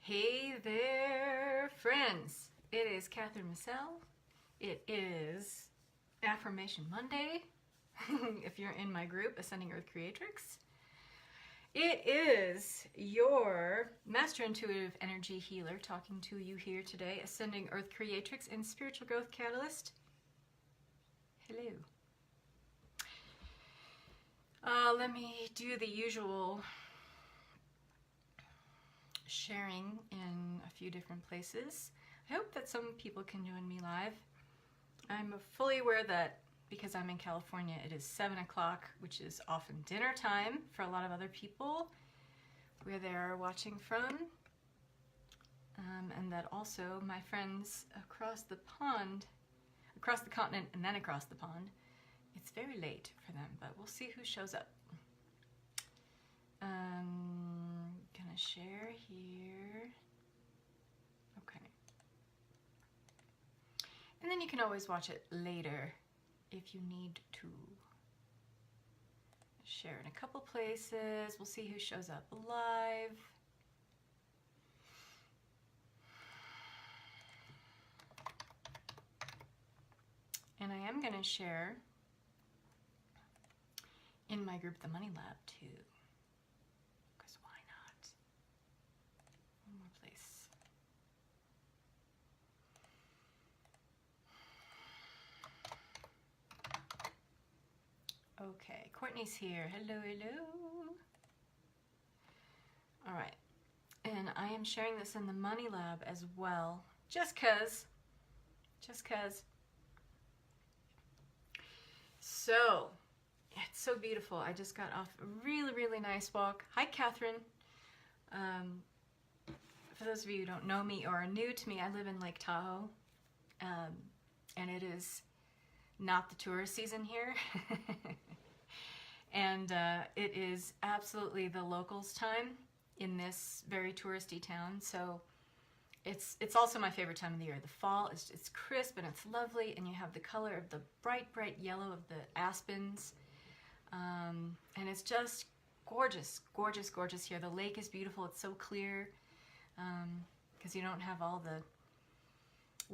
Hey there, friends. It is Catherine Massell. It is Affirmation Monday, if you're in my group, Ascending Earth Creatrix. It is your Master Intuitive Energy Healer talking to you here today, Ascending Earth Creatrix and Spiritual Growth Catalyst. Hello. Let me do the usual sharing in a few different places. I hope that some people can join me live. I'm fully aware that because I'm in California, it is 7 o'clock, which is often dinner time for a lot of other people where they're watching from. And that also my friends across the pond, across the continent and then across the pond, it's very late for them, but we'll see who shows up. Gonna share here. Okay. And then you can always watch it later if you need to. Share in a couple places. We'll see who shows up live. And I am gonna share in my group, the Money Lab, too. Because why not? One more place. Okay, Courtney's here. Hello, hello. All right. And I am sharing this in the Money Lab as well. Just cause. So, it's so beautiful. I just got off a really, really nice walk. Hi, Catherine. For those of you who don't know me or are new to me, I live in Lake Tahoe. And it is not the tourist season here. And it is absolutely the locals' time in this very touristy town. So it's also my favorite time of the year. The fall, it's crisp and it's lovely, and you have the color of the bright, bright yellow of the aspens. And it's just gorgeous, gorgeous, gorgeous here. The lake is beautiful. It's so clear because you don't have all the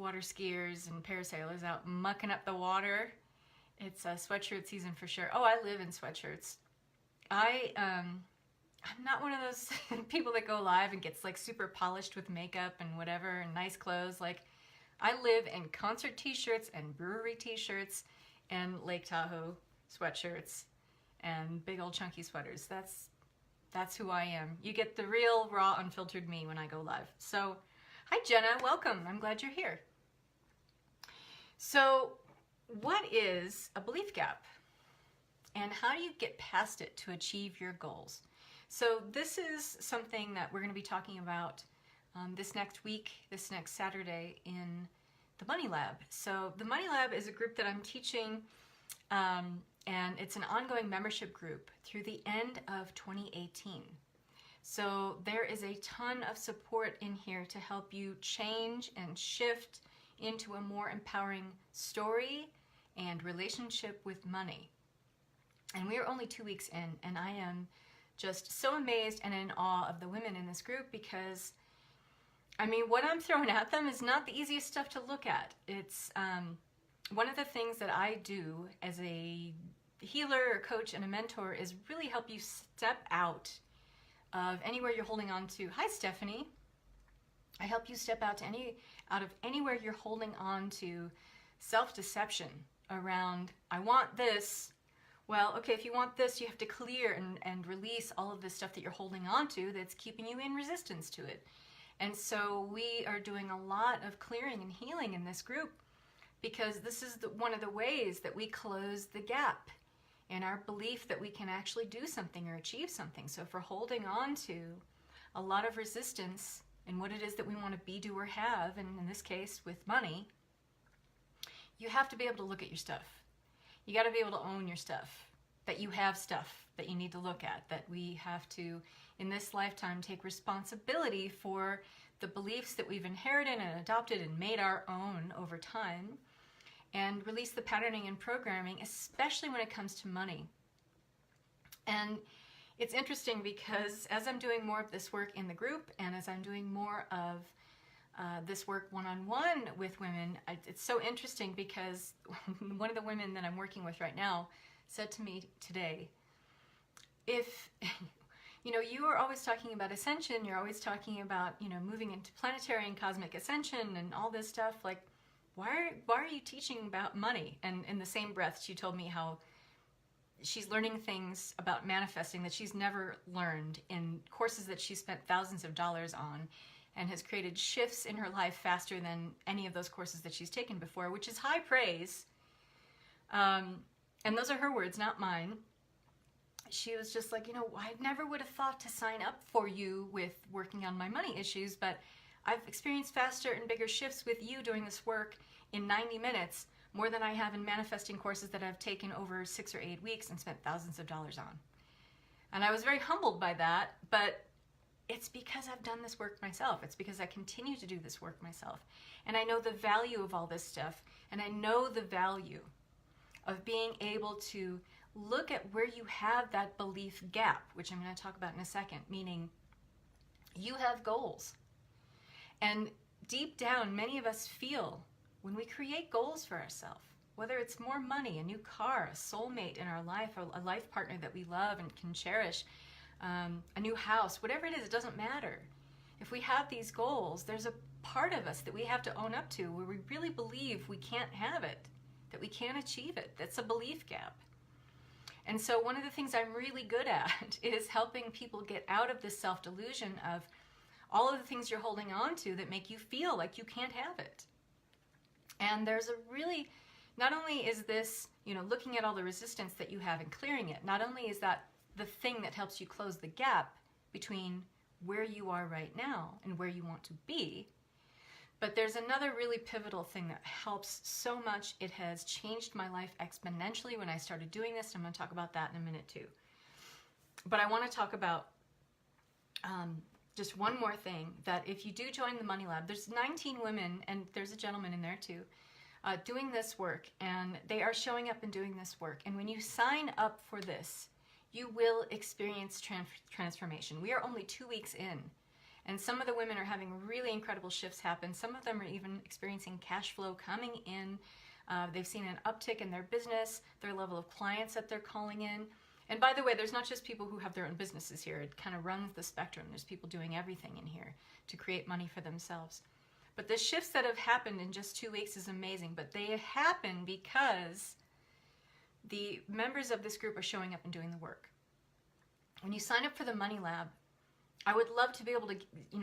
water skiers and parasailers out mucking up the water. It's a sweatshirt season for sure. Oh, I live in sweatshirts. I'm not one of those people that go live and gets like super polished with makeup and whatever and nice clothes. Like, I live in concert t-shirts and brewery t-shirts and Lake Tahoe sweatshirts and big old chunky sweaters. That's who I am. You get the real, raw, unfiltered me when I go live. So, hi Jenna, welcome. I'm glad you're here. So, what is a belief gap? And how do you get past it to achieve your goals? So this is something that we're going to be talking about this next week, this next Saturday in the Money Lab. So the Money Lab is a group that I'm teaching, and it's an ongoing membership group through the end of 2018. So there is a ton of support in here to help you change and shift into a more empowering story and relationship with money. And we are only 2 weeks in, and I am just so amazed and in awe of the women in this group because, I mean, what I'm throwing at them is not the easiest stuff to look at. It's one of the things that I do as a healer, a coach, and a mentor is really help you step out of anywhere you're holding on to. Hi, Stephanie. I help you step out of anywhere you're holding on to self-deception around, I want this. Well, okay, if you want this, you have to clear and release all of the stuff that you're holding on to that's keeping you in resistance to it. And so we are doing a lot of clearing and healing in this group because this is one of the ways that we close the gap in our belief that we can actually do something or achieve something. So if we're holding on to a lot of resistance in what it is that we want to be, do, or have, and in this case with money, you have to be able to look at your stuff. You got to be able to own your stuff, that you have stuff that you need to look at, that we have to, in this lifetime, take responsibility for the beliefs that we've inherited and adopted and made our own over time, and release the patterning and programming, especially when it comes to money. And it's interesting because as I'm doing more of this work in the group and as I'm doing more of this work one-on-one with women, it's so interesting because one of the women that I'm working with right now said to me today, if you are always talking about ascension, you're always talking about moving into planetary and cosmic ascension and all this stuff, like why are you teaching about money? And in the same breath she told me how she's learning things about manifesting that she's never learned in courses that she spent thousands of dollars on, and has created shifts in her life faster than any of those courses that she's taken before, which is high praise. And those are her words, not mine. She was just like, I never would have thought to sign up for you with working on my money issues, but I've experienced faster and bigger shifts with you doing this work in 90 minutes, more than I have in manifesting courses that I've taken over 6 or 8 weeks and spent thousands of dollars on. And I was very humbled by that, but it's because I've done this work myself. It's because I continue to do this work myself. And I know the value of all this stuff, and I know the value of being able to look at where you have that belief gap, which I'm going to talk about in a second, meaning you have goals. And deep down, many of us feel when we create goals for ourselves, whether it's more money, a new car, a soulmate in our life, a life partner that we love and can cherish, a new house, whatever it is, it doesn't matter. If we have these goals, there's a part of us that we have to own up to where we really believe we can't have it, that we can't achieve it. That's a belief gap. And so one of the things I'm really good at is helping people get out of this self-delusion of all of the things you're holding on to that make you feel like you can't have it. And there's a really, not only is this, looking at all the resistance that you have and clearing it, not only is that the thing that helps you close the gap between where you are right now and where you want to be, but there's another really pivotal thing that helps so much. It has changed my life exponentially when I started doing this. I'm going to talk about that in a minute too. But I want to talk about just one more thing, that if you do join the Money Lab, there's 19 women, and there's a gentleman in there too, doing this work, and they are showing up and doing this work. And when you sign up for this, you will experience transformation. We are only 2 weeks in, and some of the women are having really incredible shifts happen. Some of them are even experiencing cash flow coming in. They've seen an uptick in their business, their level of clients that they're calling in. And by the way, there's not just people who have their own businesses here. It kind of runs the spectrum. There's people doing everything in here to create money for themselves. But the shifts that have happened in just 2 weeks is amazing. But they happen because the members of this group are showing up and doing the work. When you sign up for the Money Lab, I would love to be able to,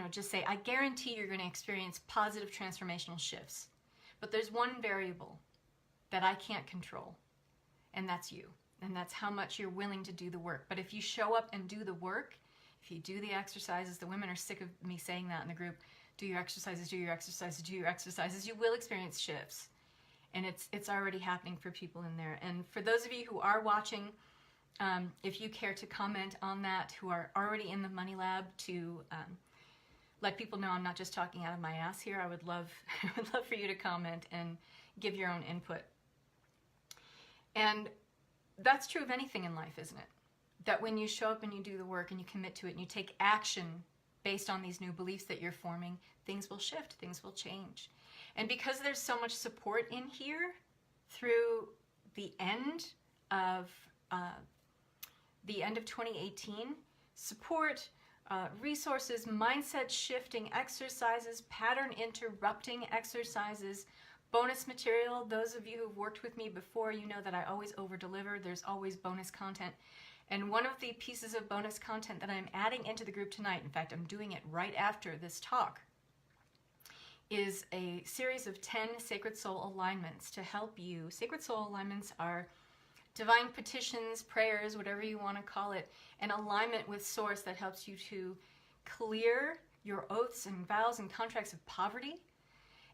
just say, I guarantee you're going to experience positive transformational shifts. But there's one variable that I can't control, and that's you. And that's how much you're willing to do the work. But if you show up and do the work, if you do the exercises, the women are sick of me saying that in the group, do your exercises, do your exercises, do your exercises, you will experience shifts. And it's already happening for people in there. And for those of you who are watching, if you care to comment on that, who are already in the Money Lab, to let people know I'm not just talking out of my ass here, I would love for you to comment and give your own input. And that's true of anything in life, isn't it? That when you show up and you do the work and you commit to it and you take action based on these new beliefs that you're forming, things will shift, things will change. And because there's so much support in here through the end of 2018, support, resources, mindset shifting exercises, pattern interrupting exercises, bonus material. Those of you who've worked with me before, you know that I always over-deliver. There's always bonus content. And one of the pieces of bonus content that I'm adding into the group tonight, in fact, I'm doing it right after this talk, is a series of 10 Sacred Soul alignments to help you. Sacred Soul alignments are divine petitions, prayers, whatever you want to call it, an alignment with Source that helps you to clear your oaths and vows and contracts of poverty,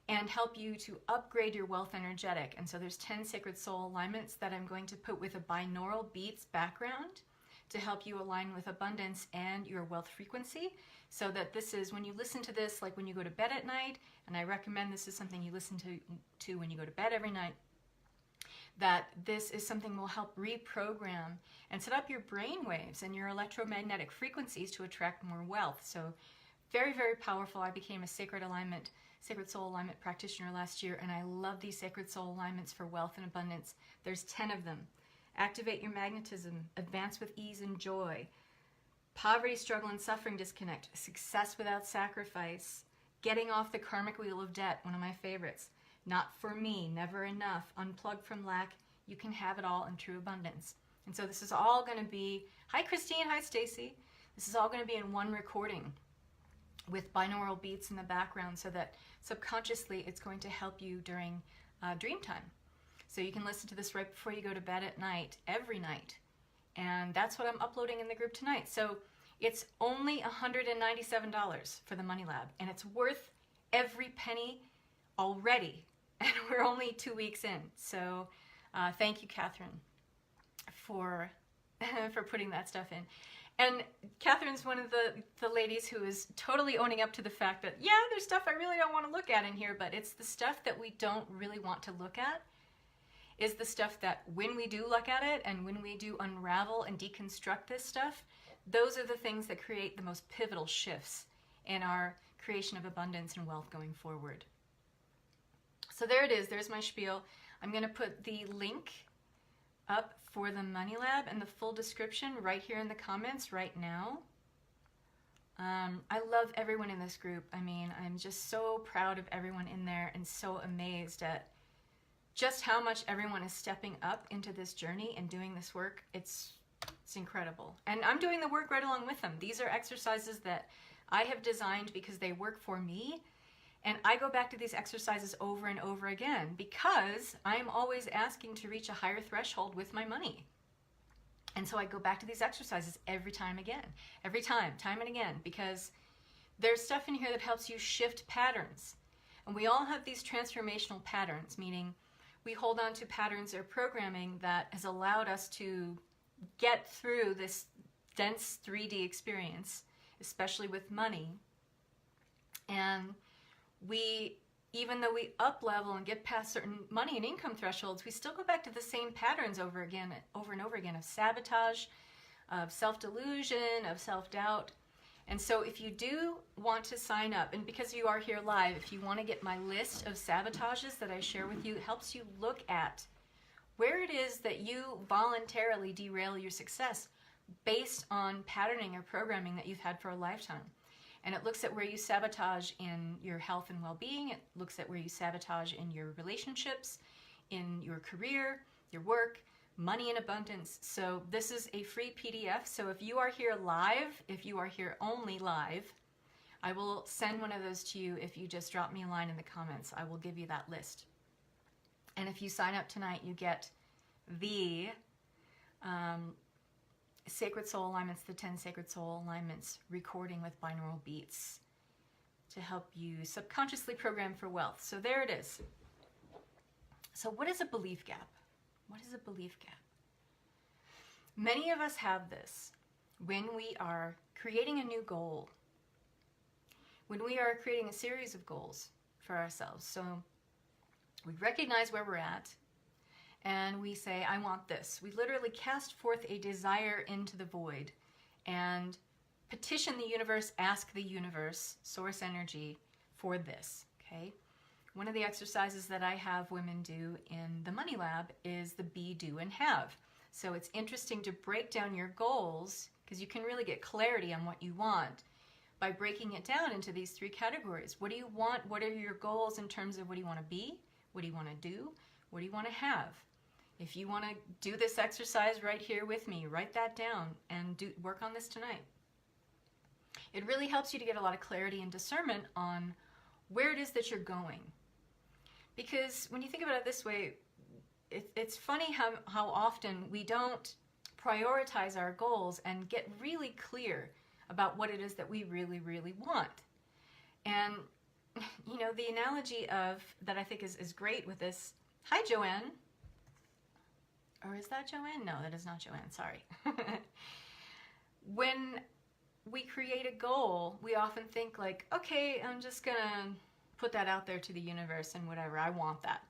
and help you to upgrade your wealth energetic. And so there's 10 Sacred Soul alignments that I'm going to put with a binaural beats background to help you align with abundance and your wealth frequency, so that this is, when you listen to this, like when you go to bed at night, and I recommend this is something you listen to when you go to bed every night, that this is something will help reprogram and set up your brain waves and your electromagnetic frequencies to attract more wealth. So very, very powerful. I became a sacred soul alignment practitioner last year, and I love these sacred soul alignments for wealth and abundance. There's 10 of them. Activate your magnetism, advance with ease and joy, poverty, struggle, and suffering disconnect, success without sacrifice, getting off the karmic wheel of debt, one of my favorites, not for me, never enough, unplug from lack, you can have it all in true abundance. And so this is all going to be, hi Christine, hi Stacy, this is all going to be in one recording with binaural beats in the background so that subconsciously it's going to help you during dream time. So you can listen to this right before you go to bed at night, every night. And that's what I'm uploading in the group tonight. So it's only $197 for the Money Lab, and it's worth every penny already. And we're only 2 weeks in. So thank you, Catherine, for putting that stuff in. And Catherine's one of the ladies who is totally owning up to the fact that, yeah, there's stuff I really don't want to look at in here, but it's the stuff that we don't really want to look at is the stuff that when we do look at it and when we do unravel and deconstruct this stuff, those are the things that create the most pivotal shifts in our creation of abundance and wealth going forward. So there it is. There's my spiel. I'm going to put the link up for the Money Lab and the full description right here in the comments right now. I love everyone in this group. I mean, I'm just so proud of everyone in there and so amazed at just how much everyone is stepping up into this journey and doing this work. It's incredible. And I'm doing the work right along with them. These are exercises that I have designed because they work for me. And I go back to these exercises over and over again because I'm always asking to reach a higher threshold with my money. And so I go back to these exercises every time and again, because there's stuff in here that helps you shift patterns. And we all have these transformational patterns, meaning we hold on to patterns or programming that has allowed us to get through this dense 3D experience, especially with money. And we, even though we up level and get past certain money and income thresholds, we still go back to the same patterns over and over again of sabotage, of self-delusion, of self-doubt. And so if you do want to sign up, and because you are here live, if you want to get my list of sabotages that I share with you, it helps you look at where it is that you voluntarily derail your success based on patterning or programming that you've had for a lifetime. And it looks at where you sabotage in your health and well-being. It looks at where you sabotage in your relationships, in your career, your work, money in abundance. So this is a free PDF. So if you are here live, if you are here only live, I will send one of those to you. If you just drop me a line in the comments, I will give you that list. And if you sign up tonight, you get the Sacred Soul Alignments, the 10 Sacred Soul Alignments recording with binaural beats to help you subconsciously program for wealth. So there it is. So what is a belief gap? What is a belief gap? Many of us have this when we are creating a new goal, when we are creating a series of goals for ourselves. So we recognize where we're at and we say, I want this. We literally cast forth a desire into the void and petition the universe, ask the universe, source energy, for this, okay? One of the exercises that I have women do in the Money Lab is the be, do, and have. So it's interesting to break down your goals because you can really get clarity on what you want by breaking it down into these 3 categories. What do you want? What are your goals in terms of what do you want to be? What do you want to do? What do you want to have? If you want to do this exercise right here with me, write that down and work on this tonight. It really helps you to get a lot of clarity and discernment on where it is that you're going. Because when you think about it this way, it's funny how often we don't prioritize our goals and get really clear about what it is that we really, really want. And, you know, the analogy of that I think is great with this. Hi, Joanne. Or is that Joanne? No, that is not Joanne. Sorry. When we create a goal, we often think like, okay, I'm just going to put that out there to the universe and whatever. I want that.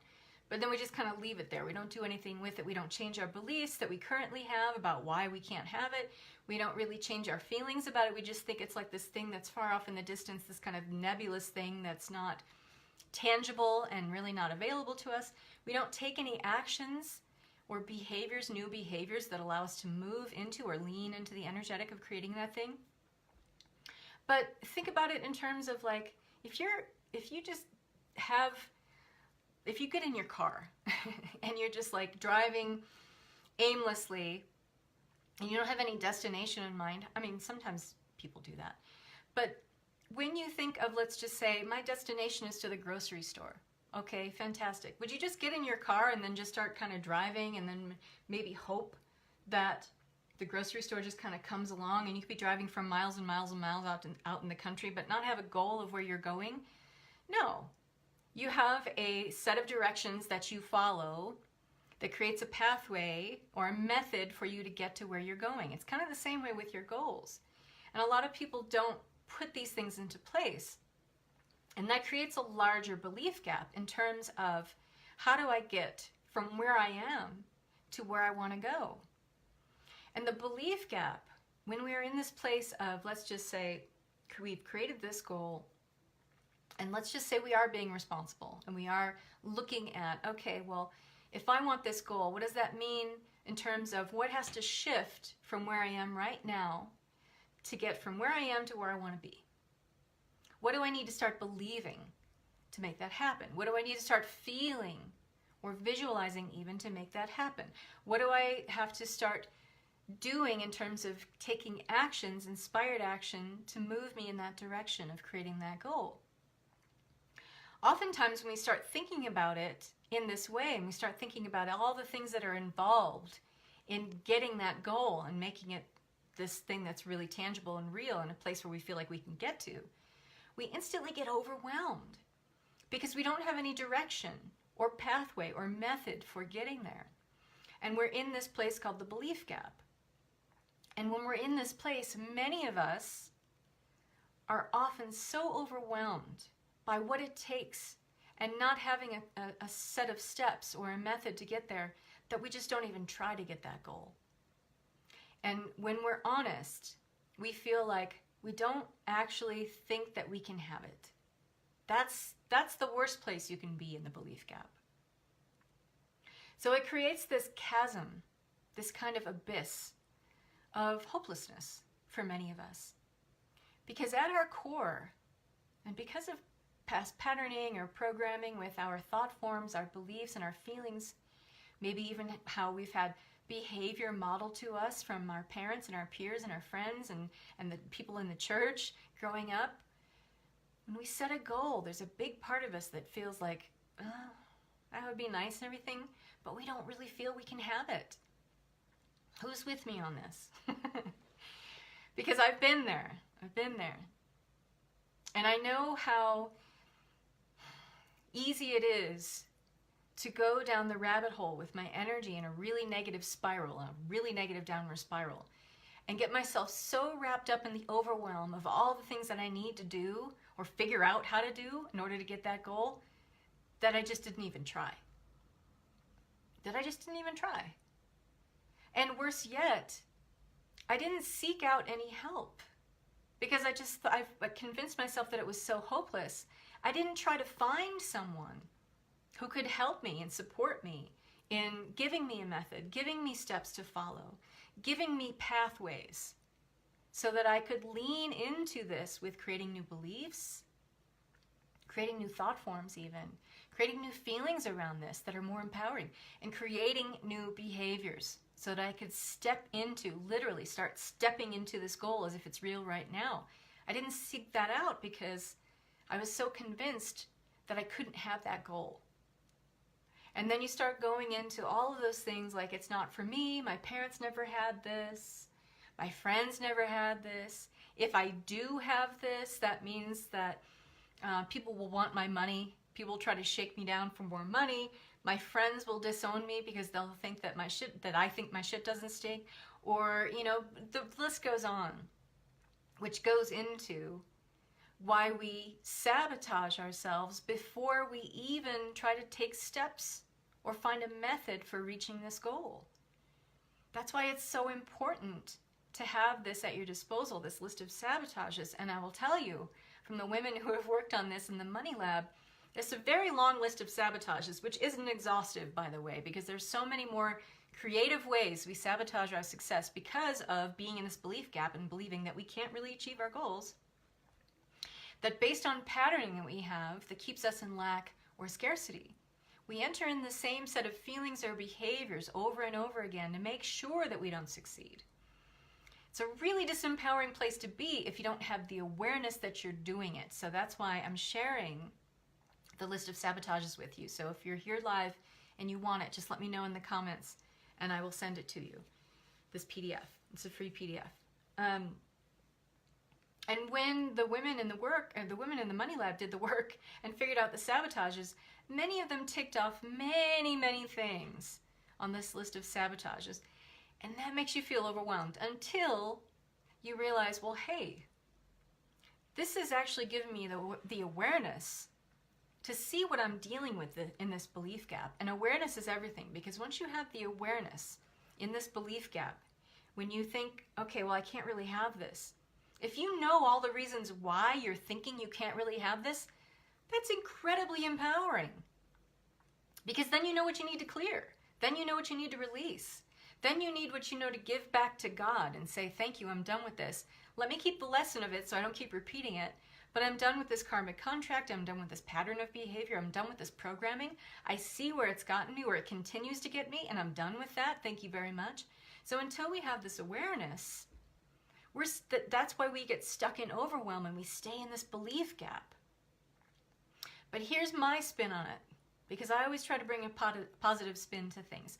But then we just kind of leave it there. We don't do anything with it. We don't change our beliefs that we currently have about why we can't have it. We don't really change our feelings about it. We just think it's like this thing that's far off in the distance, this kind of nebulous thing that's not tangible and really not available to us. We don't take any actions or behaviors, new behaviors that allow us to move into or lean into the energetic of creating that thing. But think about it in terms of like, if you get in your car and you're just like driving aimlessly and you don't have any destination in mind, I mean, sometimes people do that. But when you think of, let's just say, my destination is to the grocery store. Okay, fantastic. Would you just get in your car and then just start kind of driving and then maybe hope that the grocery store just kind of comes along and you could be driving for miles and miles and miles out in the country but not have a goal of where you're going? No. You have a set of directions that you follow that creates a pathway or a method for you to get to where you're going. It's kind of the same way with your goals. And a lot of people don't put these things into place. And that creates a larger belief gap in terms of how do I get from where I am to where I want to go? And the belief gap, when we are in this place of, let's just say, we've created this goal, and let's just say we are being responsible and we are looking at, okay, well, if I want this goal, what does that mean in terms of what has to shift from where I am right now to get from where I am to where I want to be? What do I need to start believing to make that happen? What do I need to start feeling or visualizing even to make that happen? What do I have to start doing in terms of taking actions, inspired action, to move me in that direction of creating that goal? Oftentimes when we start thinking about it in this way, and we start thinking about all the things that are involved in getting that goal and making it this thing that's really tangible and real and a place where we feel like we can get to, we instantly get overwhelmed because we don't have any direction or pathway or method for getting there. And we're in this place called the belief gap. And when we're in this place, many of us are often so overwhelmed by what it takes and not having a set of steps or a method to get there that we just don't even try to get that goal. And when we're honest, we feel like we don't actually think that we can have it. That's the worst place you can be in the belief gap. So it creates this chasm, this kind of abyss of hopelessness for many of us. Because at our core, and because of past patterning or programming with our thought forms, our beliefs, and our feelings, maybe even how we've had behavior modeled to us from our parents and our peers and our friends and the people in the church growing up, when we set a goal, there's a big part of us that feels like, oh, that would be nice and everything, but we don't really feel we can have it. Who's with me on this? Because I've been there. And I know how easy it is to go down the rabbit hole with my energy in a really negative spiral, a really negative downward spiral, and get myself so wrapped up in the overwhelm of all the things that I need to do or figure out how to do in order to get that goal that I just didn't even try. And worse yet, I didn't seek out any help because I've convinced myself that it was so hopeless. I didn't try to find someone who could help me and support me in giving me a method, giving me steps to follow, giving me pathways so that I could lean into this with creating new beliefs, creating new thought forms even, creating new feelings around this that are more empowering, and creating new behaviors so that I could literally start stepping into this goal as if it's real right now. I didn't seek that out because I was so convinced that I couldn't have that goal. And then you start going into all of those things like, it's not for me, my parents never had this, my friends never had this. If I do have this, that means that people will want my money. People will try to shake me down for more money. My friends will disown me because they'll think that I think my shit doesn't stink. Or, the list goes on, which goes into why we sabotage ourselves before we even try to take steps or find a method for reaching this goal. That's why it's so important to have this at your disposal, this list of sabotages. And I will tell you, from the women who have worked on this in the Money Lab, it's a very long list of sabotages, which isn't exhaustive, by the way, because there's so many more creative ways we sabotage our success because of being in this belief gap and believing that we can't really achieve our goals. That based on patterning that we have that keeps us in lack or scarcity, we enter in the same set of feelings or behaviors over and over again to make sure that we don't succeed. It's a really disempowering place to be if you don't have the awareness that you're doing it. So that's why I'm sharing the list of sabotages with you. So if you're here live and you want it, just let me know in the comments and I will send it to you, this PDF. It's a free PDF. And when the women in the women in the Money Lab did the work and figured out the sabotages, many of them ticked off many, many things on this list of sabotages. And that makes you feel overwhelmed until you realize, well, hey, this is actually giving me the awareness to see what I'm dealing with in this belief gap. And awareness is everything, because once you have the awareness in this belief gap, when you think, okay, well, I can't really have this. If you know all the reasons why you're thinking you can't really have this, that's incredibly empowering. Because then you know what you need to clear. Then you know what you need to release. Then you need what you know to give back to God and say, thank you, I'm done with this. Let me keep the lesson of it so I don't keep repeating it. But I'm done with this karmic contract. I'm done with this pattern of behavior. I'm done with this programming. I see where it's gotten me, where it continues to get me, and I'm done with that. Thank you very much. So until we have this awareness, that's why we get stuck in overwhelm and we stay in this belief gap. But here's my spin on it, because I always try to bring a positive spin to things.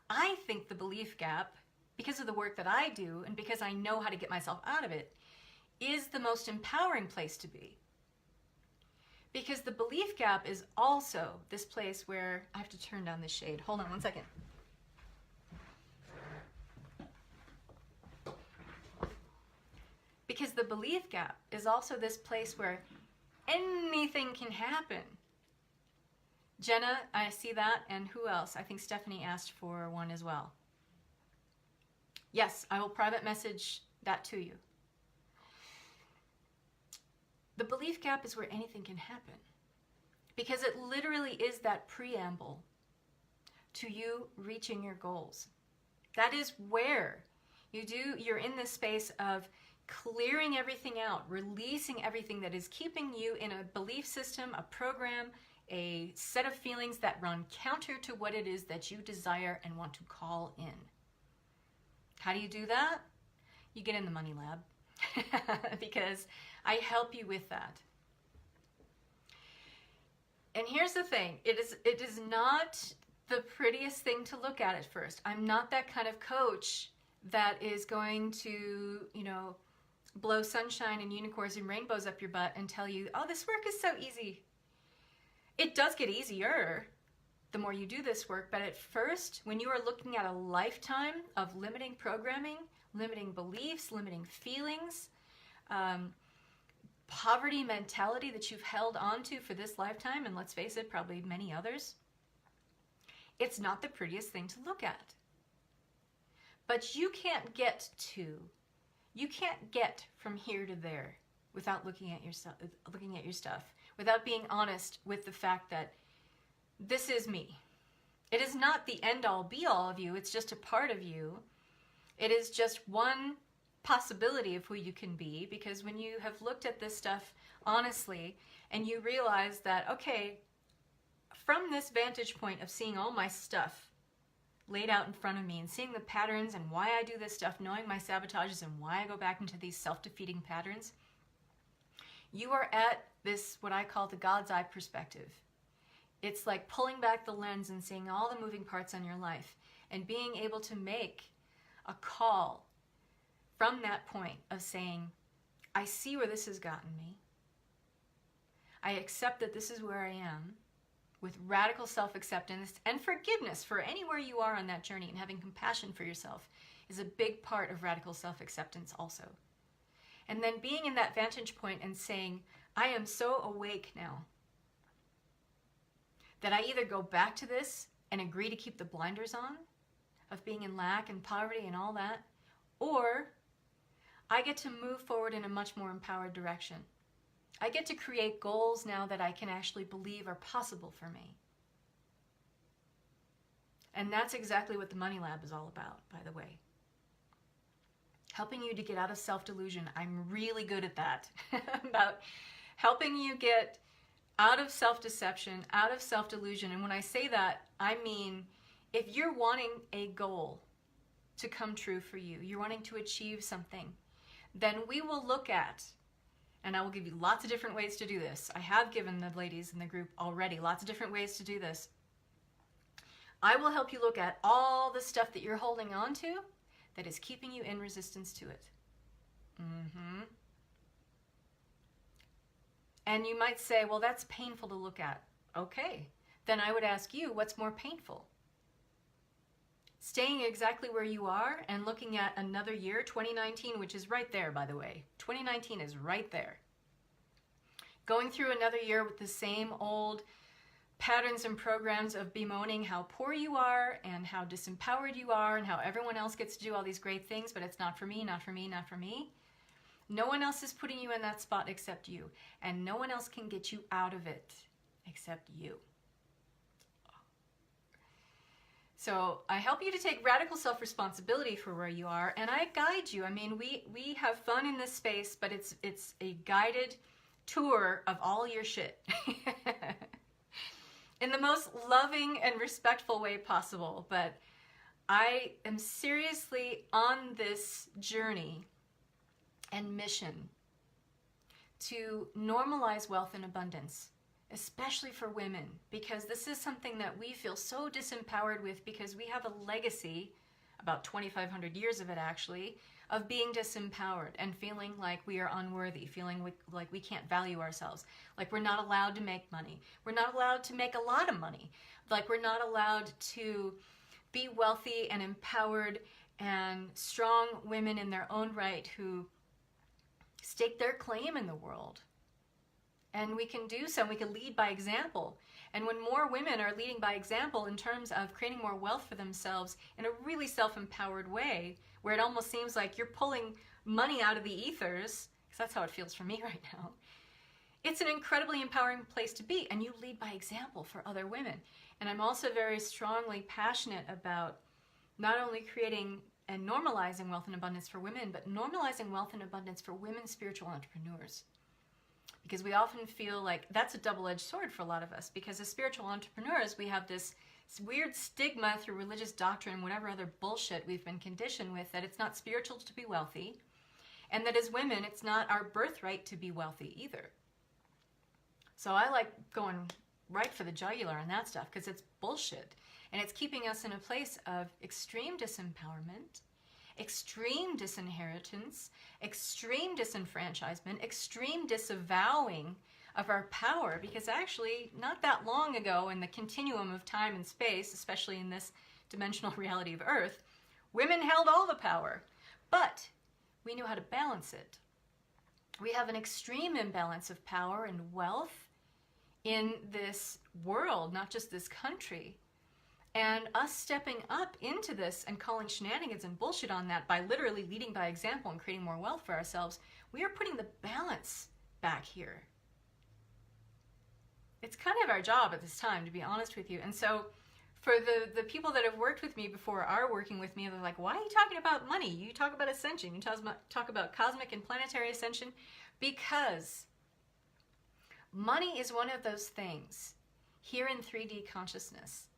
I think the belief gap, because of the work that I do and because I know how to get myself out of it, is the most empowering place to be. Because the belief gap is also this place where I have to turn down the shade. Hold on one second. Because the belief gap is also this place where anything can happen. Jenna, I see that, and who else? I think Stephanie asked for one as well. Yes, I will private message that to you. The belief gap is where anything can happen, because it literally is that preamble to you reaching your goals. That is where you're in this space of clearing everything out, releasing everything that is keeping you in a belief system, a program, a set of feelings that run counter to what it is that you desire and want to call in. How do you do that? You get in the Money Lab because I help you with that. And here's the thing, it is not the prettiest thing to look at first. I'm not that kind of coach that is going to, blow sunshine and unicorns and rainbows up your butt and tell you, oh, this work is so easy. It does get easier the more you do this work, but at first, when you are looking at a lifetime of limiting programming, limiting beliefs, limiting feelings, poverty mentality that you've held onto for this lifetime, and let's face it, probably many others, it's not the prettiest thing to look at. But you can't get from here to there without looking at your stuff, without being honest with the fact that this is me. It is not the end-all be-all of you. It's just a part of you. It is just one possibility of who you can be, because when you have looked at this stuff honestly and you realize that, okay, from this vantage point of seeing all my stuff laid out in front of me and seeing the patterns and why I do this stuff, knowing my sabotages and why I go back into these self-defeating patterns, you are at this, what I call the God's eye perspective. It's like pulling back the lens and seeing all the moving parts on your life and being able to make a call from that point of saying, I see where this has gotten me. I accept that this is where I am, with radical self-acceptance and forgiveness for anywhere you are on that journey, and having compassion for yourself is a big part of radical self-acceptance also. And then being in that vantage point and saying, I am so awake now that I either go back to this and agree to keep the blinders on of being in lack and poverty and all that, or I get to move forward in a much more empowered direction. I get to create goals now that I can actually believe are possible for me. And that's exactly what the Money Lab is all about, by the way. Helping you to get out of self-delusion. I'm really good at that. About helping you get out of self-deception, out of self-delusion. And when I say that, I mean, if you're wanting a goal to come true for you, you're wanting to achieve something, then we will look at, and I will give you lots of different ways to do this. I have given the ladies in the group already lots of different ways to do this. I will help you look at all the stuff that you're holding on to that is keeping you in resistance to it. And you might say, well, that's painful to look at. Okay, then I would ask you, what's more painful? Staying exactly where you are and looking at another year, 2019, which is right there, by the way. 2019 is right there. Going through another year with the same old patterns and programs of bemoaning how poor you are and how disempowered you are and how everyone else gets to do all these great things, but it's not for me, not for me, not for me. No one else is putting you in that spot except you, and no one else can get you out of it except you. So I help you to take radical self-responsibility for where you are, and I guide you. I mean, we have fun in this space, but it's a guided tour of all your shit. In the most loving and respectful way possible. But I am seriously on this journey and mission to normalize wealth and abundance, especially for women, because this is something that we feel so disempowered with because we have a legacy, about 2,500 years of it actually, of being disempowered and feeling like we are unworthy, feeling like we can't value ourselves, like we're not allowed to make money, we're not allowed to make a lot of money, like we're not allowed to be wealthy and empowered and strong women in their own right who stake their claim in the world. And we can do so, and we can lead by example. And when more women are leading by example in terms of creating more wealth for themselves in a really self-empowered way, where it almost seems like you're pulling money out of the ethers, because that's how it feels for me right now, it's an incredibly empowering place to be, and you lead by example for other women. And I'm also very strongly passionate about not only creating and normalizing wealth and abundance for women, but normalizing wealth and abundance for women spiritual entrepreneurs. Because we often feel like that's a double-edged sword for a lot of us, because as spiritual entrepreneurs, we have this weird stigma through religious doctrine and whatever other bullshit we've been conditioned with, that it's not spiritual to be wealthy, and that as women, it's not our birthright to be wealthy either. So I like going right for the jugular on that stuff, because it's bullshit. And it's keeping us in a place of extreme disempowerment, extreme disinheritance, extreme disenfranchisement, extreme disavowing of our power, because actually not that long ago in the continuum of time and space, especially in this dimensional reality of Earth, women held all the power, but we knew how to balance it. We have an extreme imbalance of power and wealth in this world, not just this country. And us stepping up into this and calling shenanigans and bullshit on that by literally leading by example and creating more wealth for ourselves, we are putting the balance back here. It's kind of our job at this time, to be honest with you. And so for the people that have worked with me before are working with me, they're like, why are you talking about money? You talk about ascension. You talk about cosmic and planetary ascension. Because money is one of those things here in 3D consciousness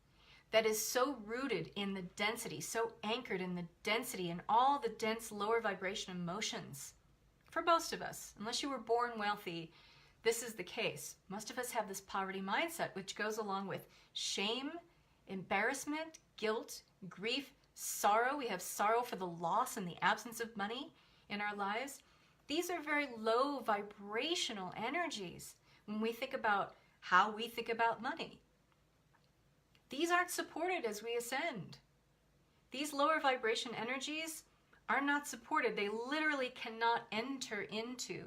that is so rooted in the density, so anchored in the density and all the dense lower vibration emotions. For most of us, unless you were born wealthy, this is the case. Most of us have this poverty mindset, which goes along with shame, embarrassment, guilt, grief, sorrow. We have sorrow for the loss and the absence of money in our lives. These are very low vibrational energies when we think about how we think about money. These aren't supported as we ascend. These lower vibration energies are not supported. They literally cannot enter into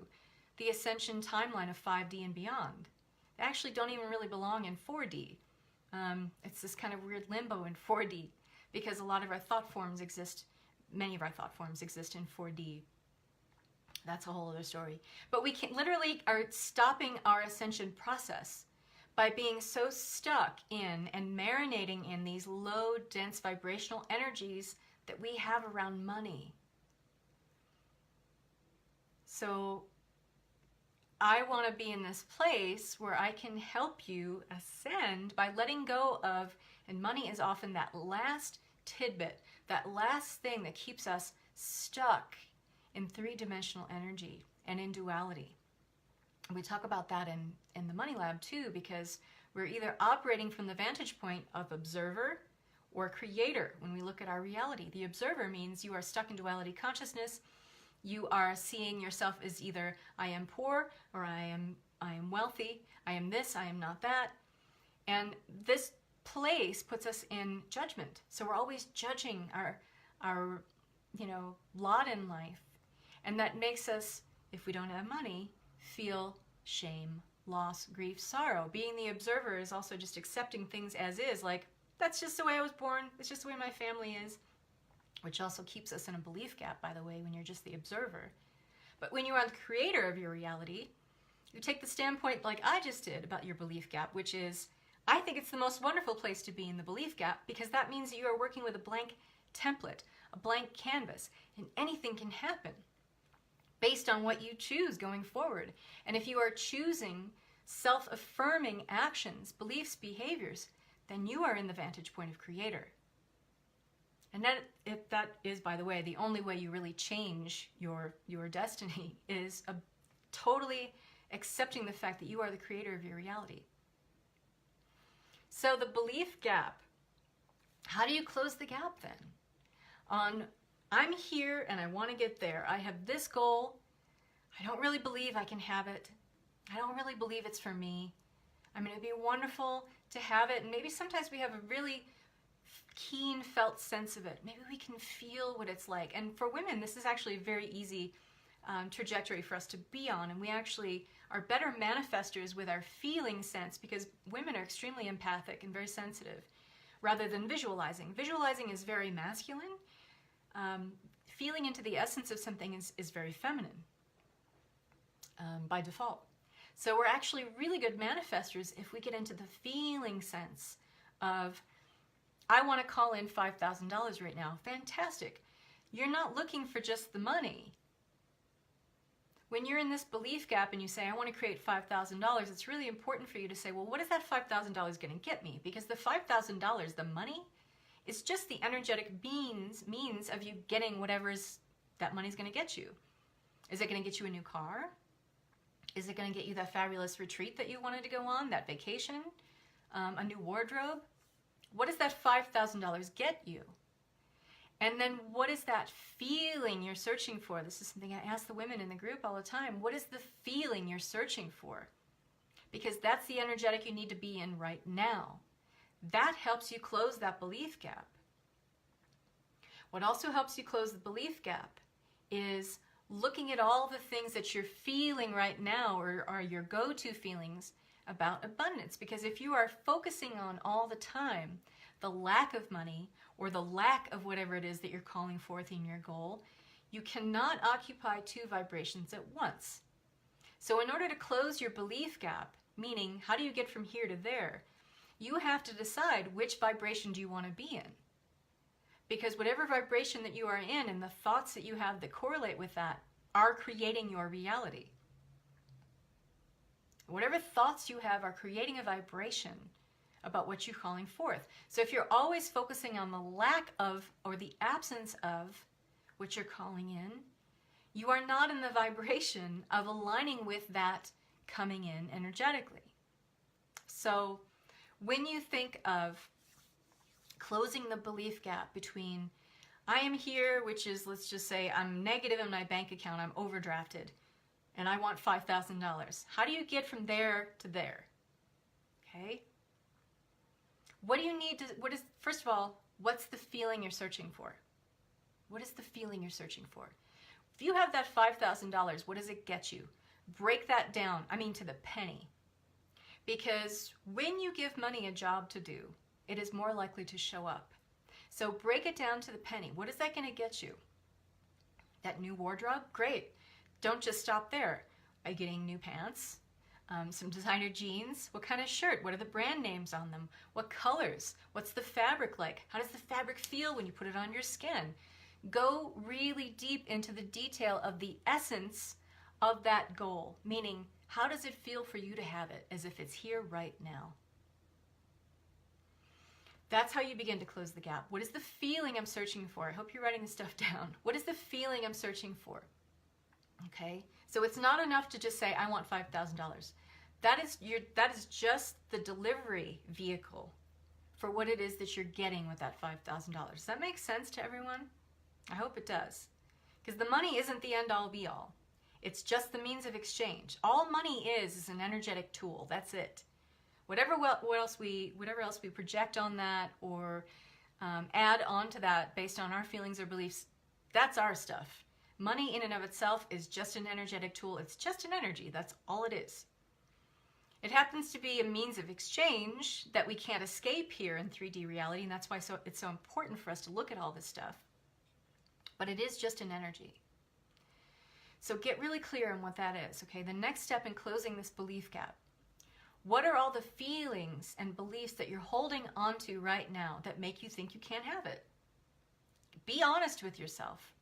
the ascension timeline of 5D and beyond. They actually don't even really belong in 4D. It's this kind of weird limbo in 4D because a lot of our thought forms exist, many of our thought forms exist in 4D. That's a whole other story. But we can literally are stopping our ascension process by being so stuck in and marinating in these low, dense vibrational energies that we have around money. So I want to be in this place where I can help you ascend by letting go of, and money is often that last tidbit, that last thing that keeps us stuck in three-dimensional energy and in duality. We talk about that in the Money Lab too, because we're either operating from the vantage point of observer or creator when we look at our reality. The observer means you are stuck in duality consciousness. You are seeing yourself as either I am poor or I am wealthy, I am this, I am not that. And this place puts us in judgment. So we're always judging our lot in life. And that makes us, if we don't have money, feel shame, loss, grief, sorrow. Being the observer is also just accepting things as is, like, that's just the way I was born, it's just the way my family is, which also keeps us in a belief gap, by the way, when you're just the observer. But when you are the creator of your reality, you take the standpoint like I just did about your belief gap, which is, I think it's the most wonderful place to be in the belief gap, because that means that you are working with a blank template, a blank canvas, and anything can happen based on what you choose going forward. And if you are choosing self-affirming actions, beliefs, behaviors, then you are in the vantage point of creator. And that is, by the way, the only way you really change your destiny is totally accepting the fact that you are the creator of your reality. So the belief gap, how do you close the gap then? On, I'm here and I want to get there. I have this goal. I don't really believe I can have it. I don't really believe it's for me. I mean, it'd be wonderful to have it. And maybe sometimes we have a really keen felt sense of it. Maybe we can feel what it's like. And for women, this is actually a very easy trajectory for us to be on. And we actually are better manifestors with our feeling sense, because women are extremely empathic and very sensitive, rather than visualizing. Visualizing is very masculine. Feeling into the essence of something is very feminine by default. So we're actually really good manifestors if we get into the feeling sense of, I want to call in $5,000 right now. Fantastic. You're not looking for just the money. When you're in this belief gap and you say, I want to create $5,000, it's really important for you to say, well, what is that $5,000 going to get me? Because the $5,000, the money, is just the energetic means of you getting whatever that money's going to get you. Is it going to get you a new car? Is it going to get you that fabulous retreat that you wanted to go on, that vacation, a new wardrobe? What does that $5,000 get you? And then what is that feeling you're searching for? This is something I ask the women in the group all the time. What is the feeling you're searching for? Because that's the energetic you need to be in right now. That helps you close that belief gap. What also helps you close the belief gap is looking at all the things that you're feeling right now, or are your go-to feelings about abundance. Because if you are focusing on all the time the lack of money or the lack of whatever it is that you're calling forth in your goal, you cannot occupy two vibrations at once. So in order to close your belief gap, meaning how do you get from here to there, you have to decide which vibration do you want to be in. Because whatever vibration that you are in and the thoughts that you have that correlate with that are creating your reality. Whatever thoughts you have are creating a vibration about what you're calling forth. So if you're always focusing on the lack of or the absence of what you're calling in, you are not in the vibration of aligning with that coming in energetically. So when you think of closing the belief gap between I am here, which is, let's just say I'm negative in my bank account, I'm overdrafted, and I want $5,000. How do you get from there to there? Okay? What do you need to, first of all, what's the feeling you're searching for? What is the feeling you're searching for? If you have that $5,000, what does it get you? Break that down, to the penny. Because when you give money a job to do, it is more likely to show up. So break it down to the penny. What is that going to get you? That new wardrobe? Great. Don't just stop there. Are you getting new pants? Some designer jeans? What kind of shirt? What are the brand names on them? What colors? What's the fabric like? How does the fabric feel when you put it on your skin? Go really deep into the detail of the essence of that goal, meaning how does it feel for you to have it as if it's here right now? That's how you begin to close the gap. What is the feeling I'm searching for? I hope you're writing this stuff down. What is the feeling I'm searching for? Okay, so it's not enough to just say, I want $5,000. That is just the delivery vehicle for what it is that you're getting with that $5,000. Does that make sense to everyone? I hope it does. Because the money isn't the end all be all. It's just the means of exchange. All money is an energetic tool. That's it. Whatever else we project on that or add on to that based on our feelings or beliefs, that's our stuff. Money in and of itself is just an energetic tool. It's just an energy. That's all it is. It happens to be a means of exchange that we can't escape here in 3D reality, and that's why it's so important for us to look at all this stuff. But it is just an energy. So get really clear on what that is, okay? The next step in closing this belief gap. What are all the feelings and beliefs that you're holding onto right now that make you think you can't have it? Be honest with yourself.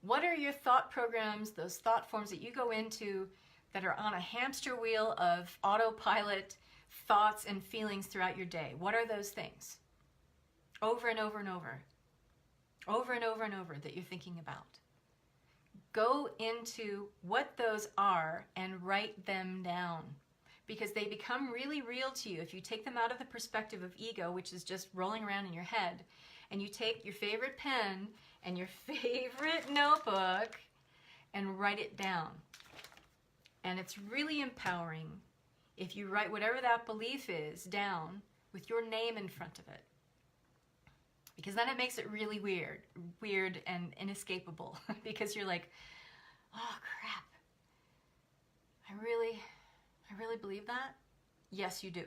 What are your thought programs, those thought forms that you go into that are on a hamster wheel of autopilot thoughts and feelings throughout your day? What are those things? Over and over and over. Over and over and over that you're thinking about. Go into what those are and write them down, because they become really real to you if you take them out of the perspective of ego, which is just rolling around in your head, and you take your favorite pen and your favorite notebook and write it down. And it's really empowering if you write whatever that belief is down with your name in front of it. Because then it makes it really weird and inescapable. Because you're like, oh crap, I really believe that? Yes, you do.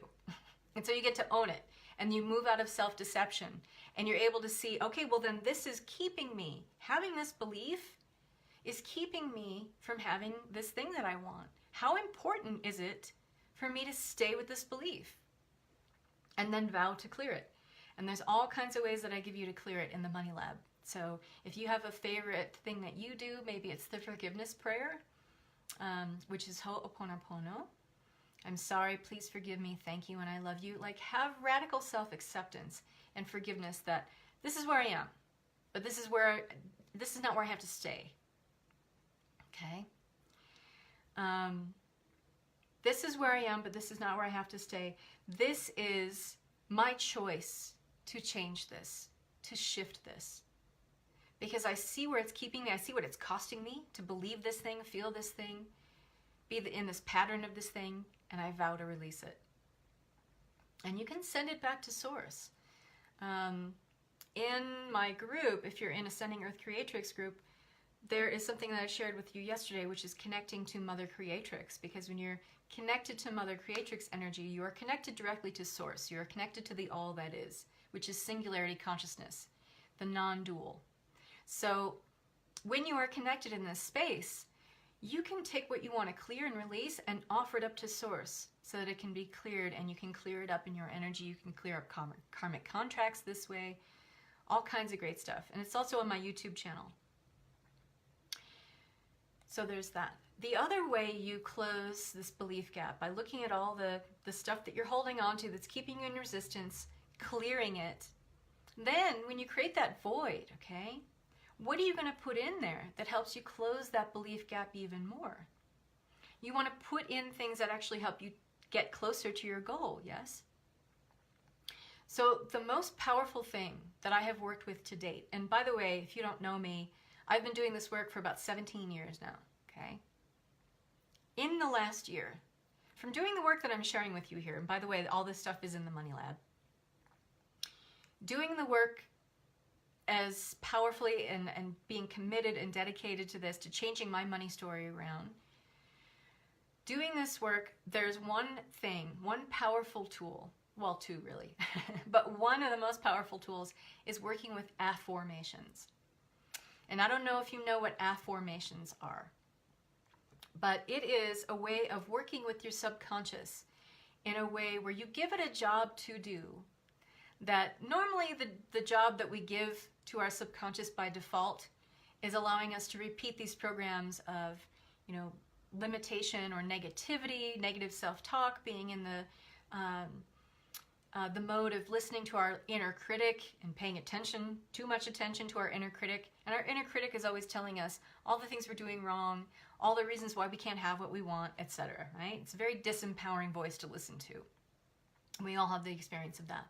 And so you get to own it. And you move out of self-deception. And you're able to see, okay, well then this is keeping me. Having this belief is keeping me from having this thing that I want. How important is it for me to stay with this belief? And then vow to clear it. And there's all kinds of ways that I give you to clear it in the Money Lab. So if you have a favorite thing that you do, maybe it's the forgiveness prayer, which is Ho'oponopono. I'm sorry, please forgive me, thank you, and I love you. Like, have radical self-acceptance and forgiveness that this is where I am, but this is not where I have to stay. Okay? This is where I am, but this is not where I have to stay. This is my choice to change this, to shift this. Because I see where it's keeping me, I see what it's costing me to believe this thing, feel this thing, be in this pattern of this thing, and I vow to release it. And you can send it back to source. In my group, if you're in Ascending Earth Creatrix group, there is something that I shared with you yesterday, which is connecting to Mother Creatrix. Because when you're connected to Mother Creatrix energy, you are connected directly to source. You are connected to the all that is, which is singularity consciousness, the non-dual. So when you are connected in this space, you can take what you want to clear and release and offer it up to source so that it can be cleared, and you can clear it up in your energy. You can clear up karmic contracts this way, all kinds of great stuff. And it's also on my YouTube channel. So there's that. The other way you close this belief gap by looking at all the stuff that you're holding on to that's keeping you in resistance, clearing it. Then when you create that void, okay, what are you going to put in there that helps you close that belief gap even more? You want to put in things that actually help you get closer to your goal, yes? So the most powerful thing that I have worked with to date, and by the way, if you don't know me, I've been doing this work for about 17 years now, okay? In the last year, from doing the work that I'm sharing with you here, and by the way, all this stuff is in the Money Lab, doing the work as powerfully and being committed and dedicated to this, to changing my money story around, doing this work, there's one thing, one powerful tool, well, two really, but one of the most powerful tools is working with affirmations. And I don't know if you know what affirmations are, but it is a way of working with your subconscious in a way where you give it a job to do that normally the job that we give to our subconscious by default is allowing us to repeat these programs of, limitation or negativity, negative self-talk, being in the mode of listening to our inner critic and paying attention, too much attention to our inner critic. And our inner critic is always telling us all the things we're doing wrong, all the reasons why we can't have what we want, etc. Right? It's a very disempowering voice to listen to. We all have the experience of that.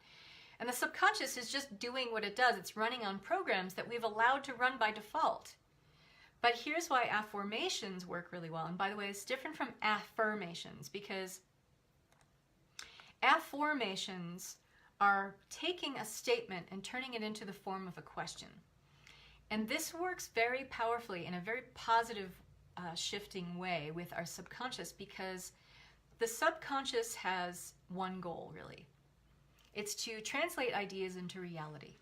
And the subconscious is just doing what it does. It's running on programs that we've allowed to run by default. But here's why affirmations work really well. And by the way, it's different from affirmations, because affirmations are taking a statement and turning it into the form of a question. And this works very powerfully in a very positive shifting way with our subconscious, because the subconscious has one goal, really. It's to translate ideas into reality.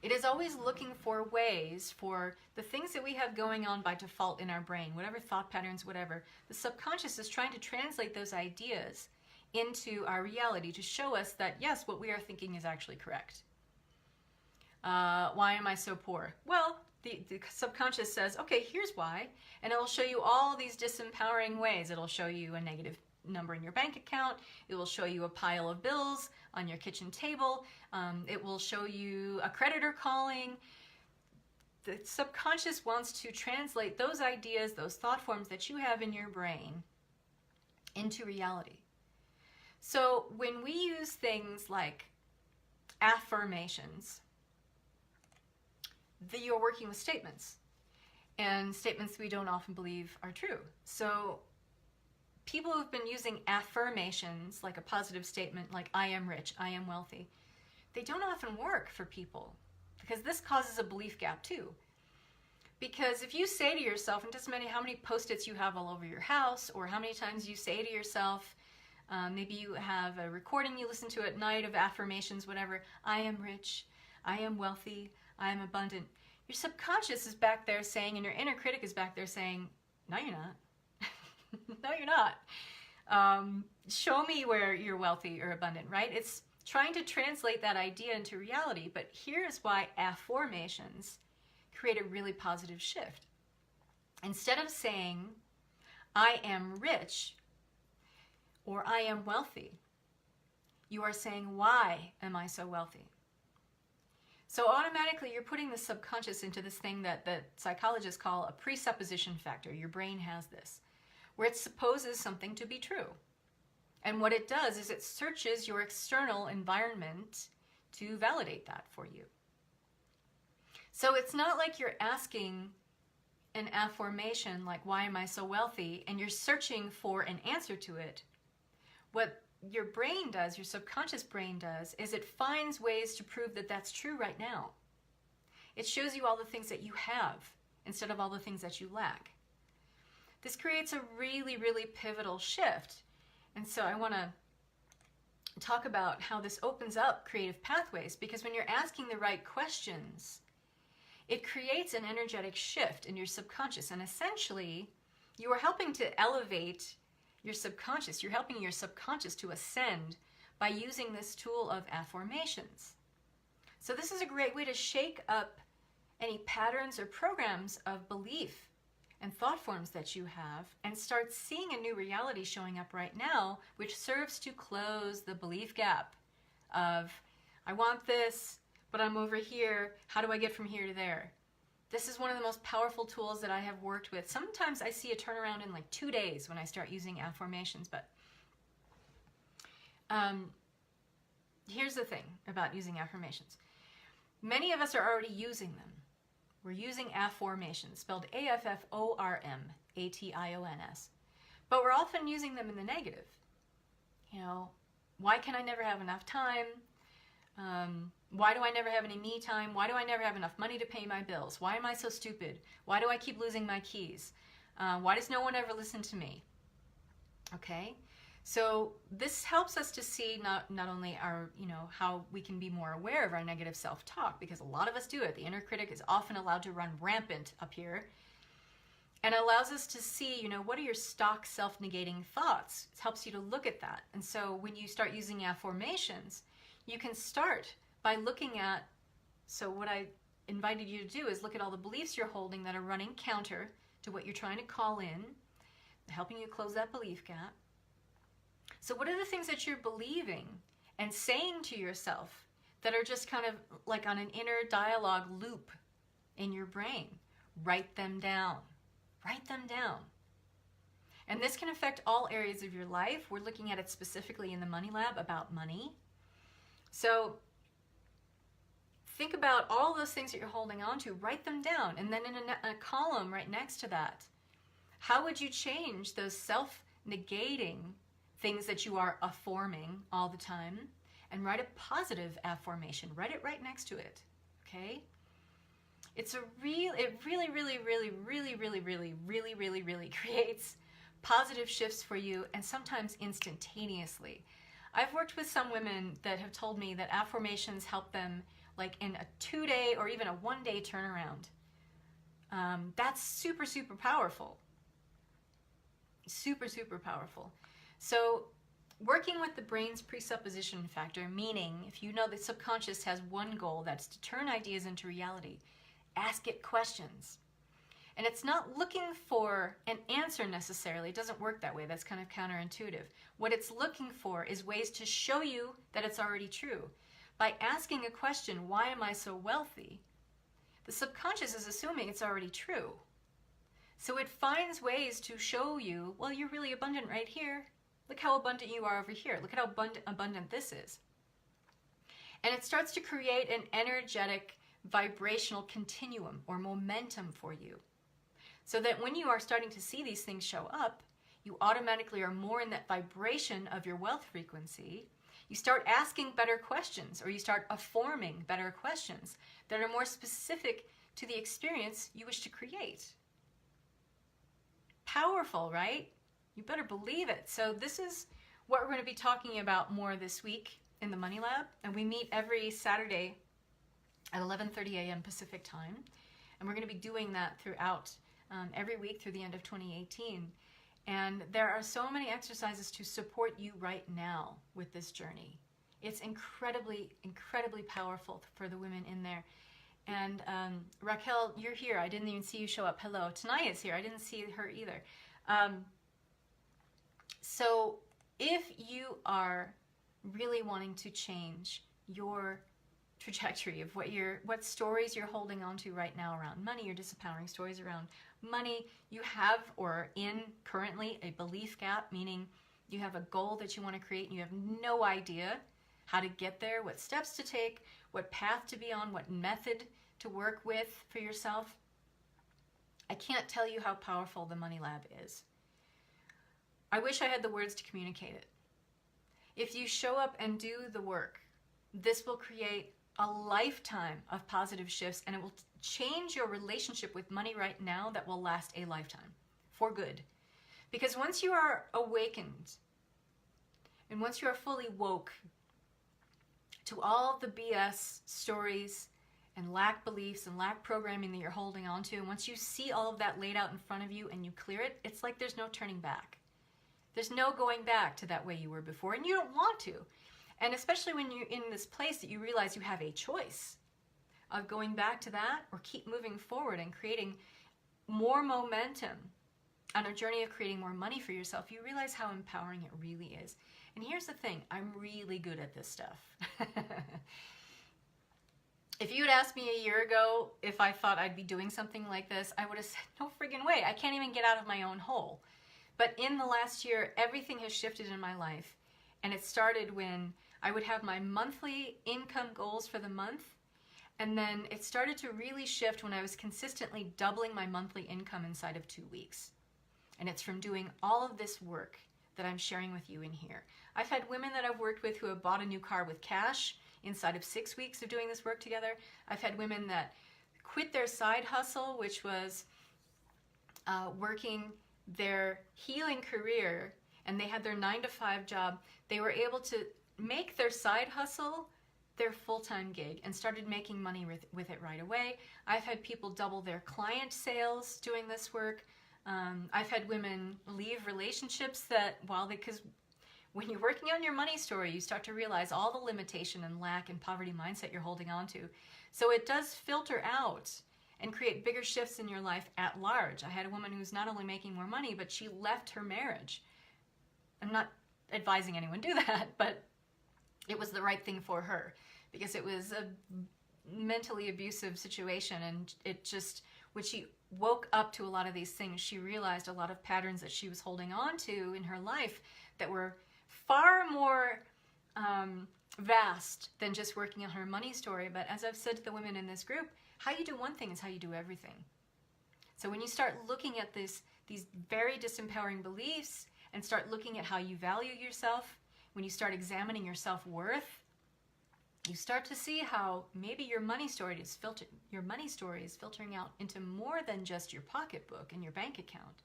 It is always looking for ways for the things that we have going on by default in our brain, whatever thought patterns, whatever. The subconscious is trying to translate those ideas into our reality to show us that, yes, what we are thinking is actually correct. Why am I so poor? Well, the subconscious says, okay, here's why. And it'll show you all these disempowering ways. It'll show you a negative number in your bank account. It will show you a pile of bills on your kitchen table. It will show you a creditor calling. The subconscious wants to translate those ideas, those thought forms that you have in your brain into reality. So when we use things like affirmations, you're working with statements, and statements we don't often believe are true. So people who've been using affirmations, like a positive statement like I am rich, I am wealthy, they don't often work for people, because this causes a belief gap too. Because if you say to yourself, and it doesn't matter how many post-its you have all over your house, or how many times you say to yourself, maybe you have a recording you listen to at night of affirmations, whatever, I am rich, I am wealthy, I am abundant. Your subconscious is back there saying, and your inner critic is back there saying, no, you're not. No, you're not. Show me where you're wealthy or abundant, right? It's trying to translate that idea into reality. But here's why affirmations create a really positive shift. Instead of saying, I am rich or I am wealthy, you are saying, why am I so wealthy? So automatically you're putting the subconscious into this thing that the psychologists call a presupposition factor. Your brain has this, where it supposes something to be true. And what it does is it searches your external environment to validate that for you. So it's not like you're asking an affirmation like, why am I so wealthy? And you're searching for an answer to it. What your brain does, your subconscious brain does, is it finds ways to prove that that's true right now. It shows you all the things that you have instead of all the things that you lack. This creates a really, really pivotal shift. And so I want to talk about how this opens up creative pathways, because when you're asking the right questions, it creates an energetic shift in your subconscious. And essentially, you are helping to elevate your subconscious. You're helping your subconscious to ascend by using this tool of affirmations. So this is a great way to shake up any patterns or programs of belief and thought forms that you have, and start seeing a new reality showing up right now, which serves to close the belief gap of, I want this, but I'm over here. How do I get from here to there? This is one of the most powerful tools that I have worked with. Sometimes I see a turnaround in like 2 days when I start using affirmations, but here's the thing about using affirmations. Many of us are already using them. We're using affirmations, spelled AFFORMATIONS. But we're often using them in the negative. Why can I never have enough time? Why do I never have any me time? Why do I never have enough money to pay my bills? Why am I so stupid? Why do I keep losing my keys? Why does no one ever listen to me? Okay, so this helps us to see not only our, how we can be more aware of our negative self-talk, because a lot of us do it. The inner critic is often allowed to run rampant up here, and it allows us to see, what are your stock self-negating thoughts? It helps you to look at that. And so when you start using affirmations, you can start by looking at, so what I invited you to do is look at all the beliefs you're holding that are running counter to what you're trying to call in, helping you close that belief gap. So what are the things that you're believing and saying to yourself that are just kind of like on an inner dialogue loop in your brain? Write them down. Write them down. And this can affect all areas of your life. We're looking at it specifically in the Money Lab about money. So think about all those things that you're holding on to. Write them down. And then in a column right next to that, how would you change those self-negating things that you are affirming all the time, and write a positive affirmation. Write it right next to it, okay? It really creates positive shifts for you, and sometimes instantaneously. I've worked with some women that have told me that affirmations help them like in a 2-day or even a 1-day turnaround. That's super powerful. Super powerful. So working with the brain's presupposition factor, meaning if you know the subconscious has one goal, that's to turn ideas into reality, ask it questions. And it's not looking for an answer necessarily. It doesn't work that way. That's kind of counterintuitive. What it's looking for is ways to show you that it's already true. By asking a question, why am I so wealthy? The subconscious is assuming it's already true. So it finds ways to show you, well, you're really abundant right here. Look how abundant you are over here. Look at how abundant this is. And it starts to create an energetic vibrational continuum or momentum for you. So that when you are starting to see these things show up, you automatically are more in that vibration of your wealth frequency. You start asking better questions, or you start affirming better questions that are more specific to the experience you wish to create. Powerful, right? You better believe it. So this is what we're going to be talking about more this week in the Money Lab. And we meet every Saturday at 11:30 a.m. Pacific time. And we're going to be doing that throughout every week through the end of 2018. And there are so many exercises to support you right now with this journey. It's incredibly powerful for the women in there. And Raquel, you're here. I didn't even see you show up. Hello. Tanaya's here. I didn't see her either. So if you are really wanting to change your trajectory of what stories you're holding on to right now around money, your disempowering stories around money, you have or in currently a belief gap, meaning you have a goal that you want to create and you have no idea how to get there, what steps to take, what path to be on, what method to work with for yourself. I can't tell you how powerful the Money Lab is. I wish I had the words to communicate it. If you show up and do the work, this will create a lifetime of positive shifts, and it will change your relationship with money right now that will last a lifetime for good. Because once you are awakened and once you are fully woke to all the BS stories and lack beliefs and lack programming that you're holding on to, and once you see all of that laid out in front of you and you clear it, it's like there's no turning back. There's no going back to that way you were before, and you don't want to. And especially when you're in this place that you realize you have a choice of going back to that or keep moving forward and creating more momentum on a journey of creating more money for yourself, you realize how empowering it really is. And here's the thing, I'm really good at this stuff. If you had asked me a year ago if I thought I'd be doing something like this, I would have said, no friggin' way, I can't even get out of my own hole. But in the last year, everything has shifted in my life. And it started when I would have my monthly income goals for the month. And then it started to really shift when I was consistently doubling my monthly income inside of 2 weeks. And it's from doing all of this work that I'm sharing with you in here. I've had women that I've worked with who have bought a new car with cash inside of 6 weeks of doing this work together. I've had women that quit their side hustle, which was working their healing career, and they had their 9 to 5 job, they were able to make their side hustle their full-time gig and started making money with it right away. I've had people double their client sales doing this work. I've had women leave relationships because when you're working on your money story, you start to realize all the limitation and lack and poverty mindset you're holding on to. So it does filter out and create bigger shifts in your life at large. I had a woman who's not only making more money, but she left her marriage. I'm not advising anyone do that, but it was the right thing for her because it was a mentally abusive situation, and it just, when she woke up to a lot of these things, she realized a lot of patterns that she was holding on to in her life that were far more vast than just working on her money story. But as I've said to the women in this group, how you do one thing is how you do everything. So when you start looking at these very disempowering beliefs and start looking at how you value yourself, when you start examining your self-worth, you start to see how maybe your money story is filtering out into more than just your pocketbook and your bank account.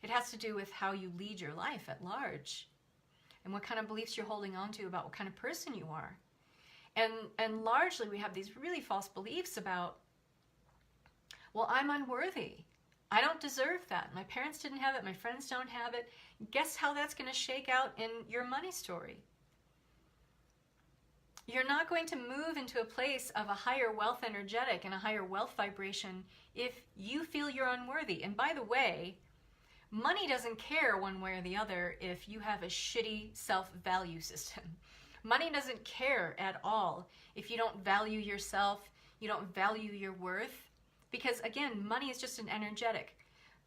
It has to do with how you lead your life at large and what kind of beliefs you're holding on to about what kind of person you are. And largely we have these really false beliefs about, well, I'm unworthy. I don't deserve that. My parents didn't have it. My friends don't have it. Guess how that's going to shake out in your money story? You're not going to move into a place of a higher wealth energetic and a higher wealth vibration if you feel you're unworthy. And by the way, money doesn't care one way or the other if you have a shitty self-value system. Money doesn't care at all if you don't value yourself, you don't value your worth. Because again, money is just an energetic.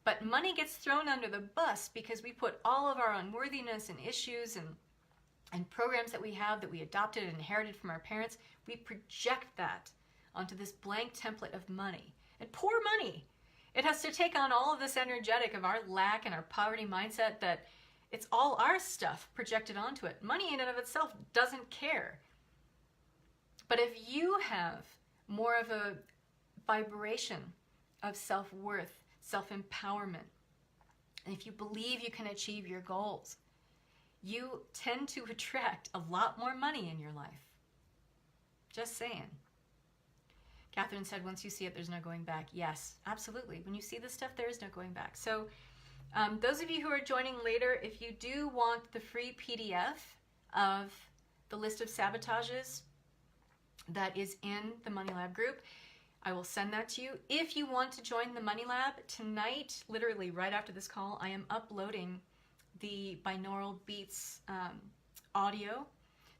But money gets thrown under the bus because we put all of our unworthiness and issues and programs that we have that we adopted and inherited from our parents, we project that onto this blank template of money. And poor money, it has to take on all of this energetic of our lack and our poverty mindset that it's all our stuff projected onto it. Money in and of itself doesn't care. But if you have more of a vibration of self-worth, self-empowerment, and if you believe you can achieve your goals, you tend to attract a lot more money in your life. Just saying. Catherine said, once you see it, there's no going back. Yes, absolutely. When you see this stuff, there is no going back. So those of you who are joining later, if you do want the free PDF of the list of sabotages that is in the Money Lab group, I will send that to you. If you want to join the Money Lab, tonight, literally right after this call, I am uploading the binaural beats audio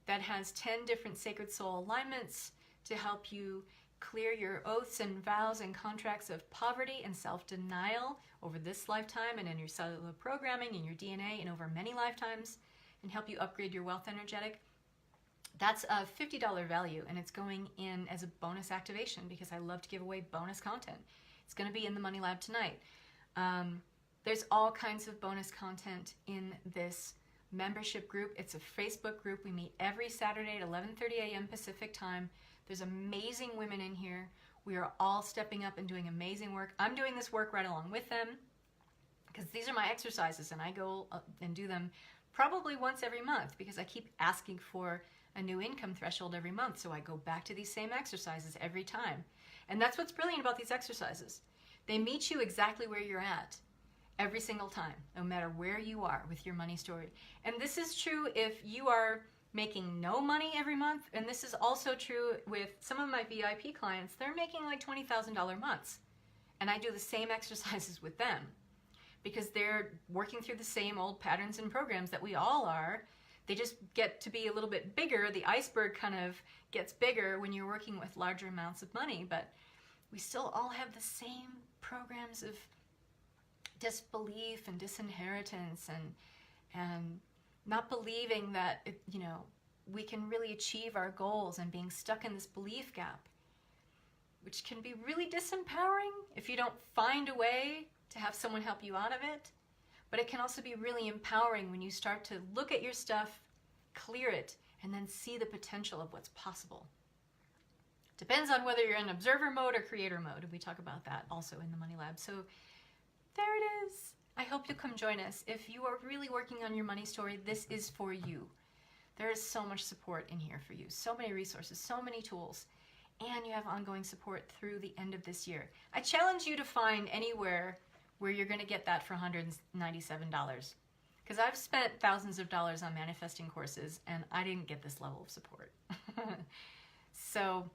that has 10 different sacred soul alignments to help you clear your oaths and vows and contracts of poverty and self-denial over this lifetime and in your cellular programming, in your DNA, and over many lifetimes, and help you upgrade your wealth energetic. That's a $50 value, and it's going in as a bonus activation because I love to give away bonus content. It's going to be in the Money Lab tonight. There's all kinds of bonus content in this membership group. It's a Facebook group. We meet every Saturday at 11:30 a.m. Pacific time. There's amazing women in here. We are all stepping up and doing amazing work. I'm doing this work right along with them because these are my exercises, and I go and do them probably once every month because I keep asking for a new income threshold every month. So I go back to these same exercises every time. And that's what's brilliant about these exercises. They meet you exactly where you're at every single time, no matter where you are with your money story. And this is true if you are making no money every month. And this is also true with some of my VIP clients. They're making like $20,000 months. And I do the same exercises with them because they're working through the same old patterns and programs that we all are. They just get to be a little bit bigger. The iceberg kind of gets bigger when you're working with larger amounts of money, but we still all have the same programs of disbelief and disinheritance and not believing that we can really achieve our goals and being stuck in this belief gap, which can be really disempowering if you don't find a way to have someone help you out of it. But it can also be really empowering when you start to look at your stuff, clear it, and then see the potential of what's possible. Depends on whether you're in observer mode or creator mode. We talk about that also in the Money Lab. So There it is. I hope you'll come join us. If you are really working on your money story, this is for you. There is so much support in here for you. So many resources, so many tools. And you have ongoing support through the end of this year. I challenge you to find anywhere where you're going to get that for $197. Because I've spent thousands of dollars on manifesting courses and I didn't get this level of support. So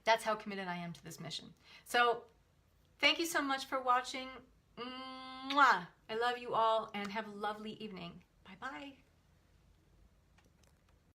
that's how committed I am to this mission. So thank you so much for watching. Mwah! I love you all and have a lovely evening. Bye-bye.